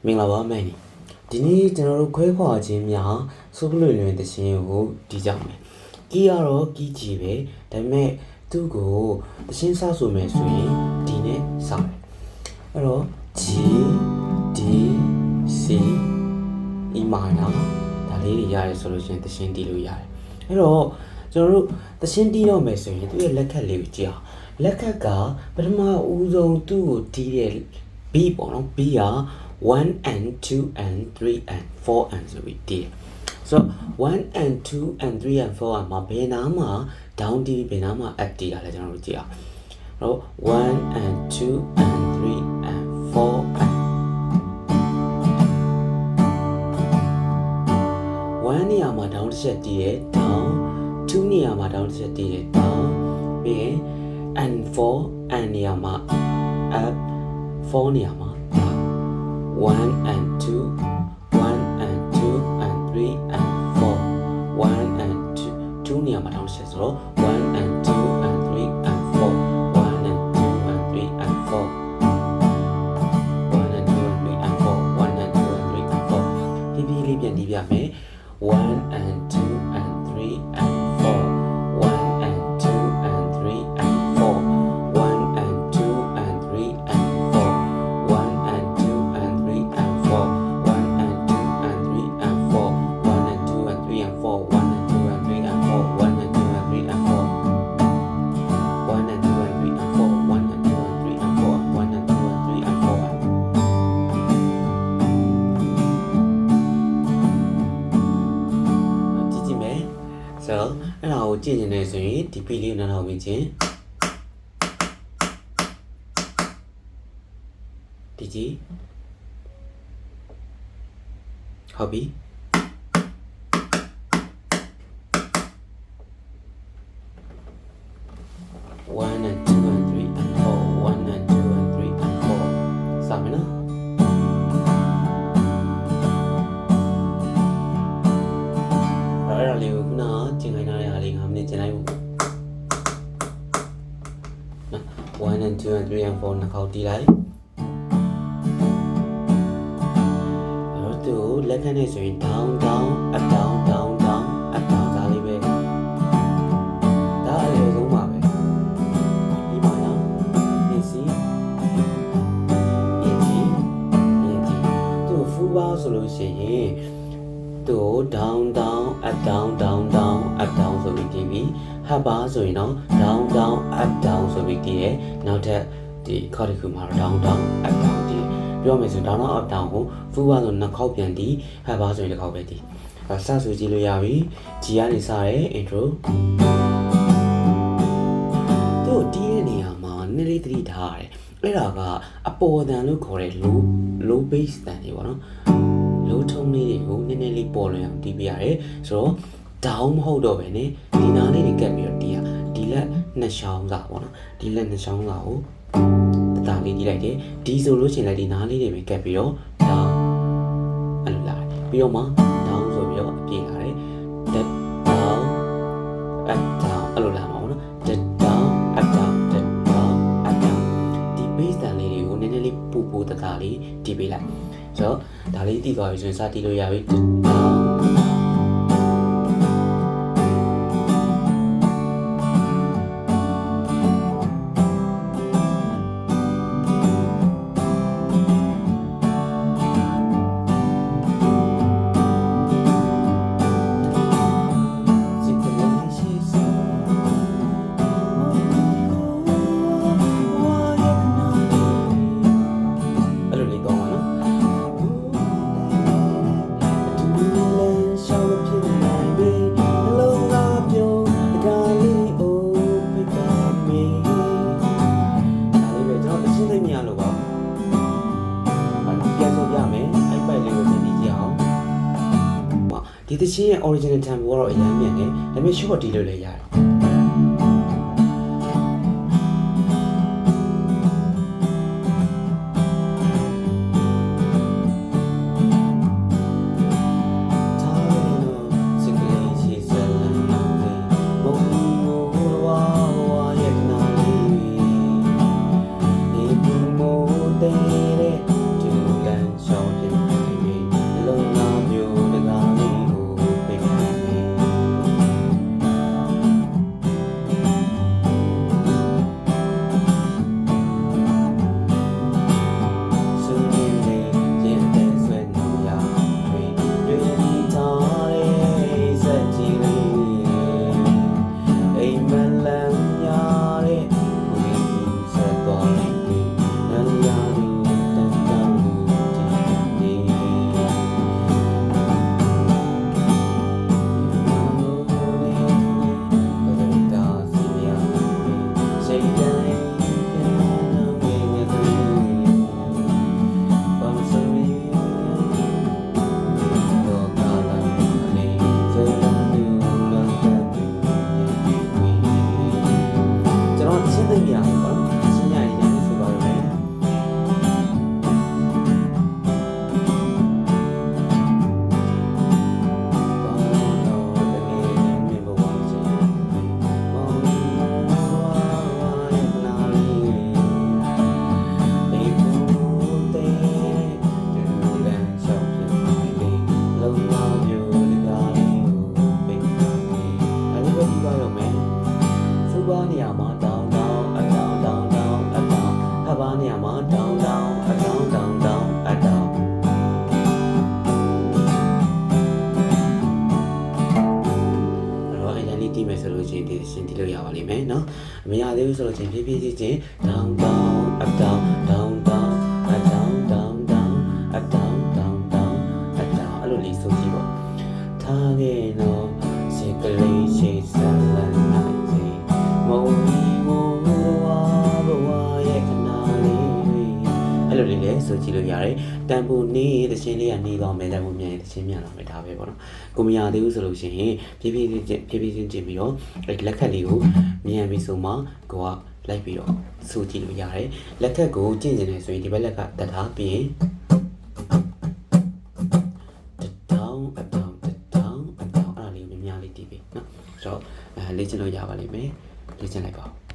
မင်္ဂလာပါမယ်ဒီနေ့ကျွန်တော်တို့ခွဲခွာခြင်းများစိုးပလွေလွင်တခြင်းကိုတီးကြမယ်ကီးကတော့ကီးကြီးပဲဒါပေမဲ့သူ့ကိုတခြင်းစဆိုမယ်ဆိုရင်ဒီနဲ့စမယ်အဲ့တော့ G D C E minor ဒါလေးတွေရတယ်ဆိုလို့ရှိရင်တခြင်းတီးလို့ရတယ်အဲ့တော့ကျွန်တော်တို့တခြင်းတီးတော့မယ်ဆိုရင်သူ့ရဲ့လက်ခတ်လေးကိုကြည့်အောင်လက်ခတ်ကပထမဦးဆုံးသူ့ကိုတီးတဲ့ B ပေါ့နော် B က1 and 2 and 3 and 4 and ဆိုပြီးတည်ဆိုတော့1 and 2 and 3 and 4 မှာဘယ်နာမှာ down တီးဘယ်နာမှာ up တီးတာလဲကျွန်တော်တို့ကြည့်အောင်အဲ့တော့1 and 2 and 3 and 4 and 1နေရာမှာ down တစ်ချက်တီးရ down 2နေရာမှာ down တစ်ချက်တီးရ down ပြီးရင် and 4 and နေရာမှာ up 4နေရာမှာ1 and 2 1 and 2 and 3 and 4 1 and 2နေရာမှာတောင်းချက်ဆိုတော့1 and 2 and 3 and 4 1 and 2 and 3 and 4 1 and 2 and 3 and 4 1 and 2 and 3 and 4ဖြည်းဖြည်းလေးပြန်တီးပြမယ်1 and 2 and 3 and 4 1 and 2 and 3 and 4 1 and 2 and 3 and 4 1 and 2 and 3 and 4 1 and 2 and 3 and 4 1 and 2 and 3 and 4 1 and 2 and 3 and 4 1 and 2 and 3 and 4 1 and 2 and 3 and 4 1 and 2 and 3 and 4 1 and 2 and 3 and 4ကြည့်မယ်ဆိုတော့အဲ့ဒါကိုကြည့်နေတယ်ဆိုရင်ဒီ P လေးကိုနားထောင်ပြီးချင်းဒီကြည့်ဟုတ်ပြီ1 and 2 and 3 and 4 1 and 2 and 3 and 4စမယ်နော်အဲ့ဒါလေးကိုခုနကကျင်ခိုင်းထားတဲ့အားလေး5မိနစ်ကျင်လိုက်ဖို့နော်1 and 2 and 3 and 4နှစ်ခေါက်တီးလိုက်လက်ခံနေဆိုရင် down down up down down down up down ဒါလေးပဲဒါအလေးဆုံးပါပဲဒီမှာနော် AC AG AG သူ့ full bar ဆိုလို့ရှိရင်သူ့ down down up down down down up down ဆိုပြီးတီးပြီး half bar ဆိုရင်တော့ down down up down ဆိုပြီးတီးတယ်နောက်ထပ်ဒီခေါက်တစ်ခုမှာတော့ down down up down တီးပြောမယ်ဆို down down up down ကို full bar ဆိုနှစ်ခေါက်ပြန်တီး half bar ဆိုရင်တစ်ခေါက်ပဲတီးစဆိုကြည့်လို့ရပြီ G ကနေစရဲ intro သူ့တီးတဲ့နေရာမှာနည်းလေးသတိထားရတယ်အဲ့ဒါကအပေါ်တန်လို့ခေါ်တဲ့ low bass တန်တွေပေါ့နော် low tone လေးတွေကိုနည်းနည်းလေးပေါ်လွင်အောင်တီးပြရတယ်ဆိုတော့ down မဟုတ်တော့ပဲねဒီနားလေးတွေကပ်ပြီးတော့တီးရဒီလက်နှစ်ချောင်းစာပေါ့နော်ဒီလက်နှစ်ချောင်းစာကိုတာလေးတီးလိုက်တယ်ဒီဆိုလို့ရှိရင်လည်းဒီနားလေးတွေပဲကပ်ပြီးတော့ down အဲ့လိုလာတယ်ပြီးတော့မှ down ဆိုပြီးတော့အပြေးလာတယ် that down up down အဲ့လိုလာမှာပေါ့နော် that down up down that down up down ဒီ bass တန်လေးတွေကိုနည်းနည်းလေးပူတတာလေးတီးပေးလိုက်ဆိုတော့ဒါလေးတီးသွားပြီဆိုရင်စတီးလို့ရပြီ downဒီသချင်းရဲ့ original tempo ကတော့အရင်မြန်တယ်ဒါပေမဲ့ short တီးလို့လည်းရတယ် ဘူးဆိုလို့ချင်းဖြည်းဖြည်းချင်း down down up down down down up down down down up down down down up down အဲ့လိုလေးဆိုကြည့်ပေါ့ထားခဲ့တော့စိတ်ကလေးရှိစလန်နိုင်စေမုံကြီးဝဝဘဝရဲ့ခဏလေးတွေအဲ့လိုလေးလည်းဆိုကြည့်လို့ရတယ်တန်ဖိုးနေတခြင်းလေးကနေတော့မယ်တန်ဖိုးမြန်တခြင်းမြန်လာမယ်ဒါပဲပေါ့နော်ကိုမရသေးဘူးဆိုလို့ရှိရင်ဖြည်းဖြည်းချင်းကြည့်ပြီးတော့အဲ့လက်ခတ်လေးကိုမြန်ပြီးဆိုမှကိုကလိုက်ပြီးတော့ဆိုကြည့်လို့ရတယ်လက်ခတ်ကိုကျင့်ကျင်နေဆိုရင်ဒီဘက်လက်ကတထားပြီးရင်လေ့ကျင့်လို့ရပါလိမ့်မယ်လေ့ကျင့်လိုက်ပါဦး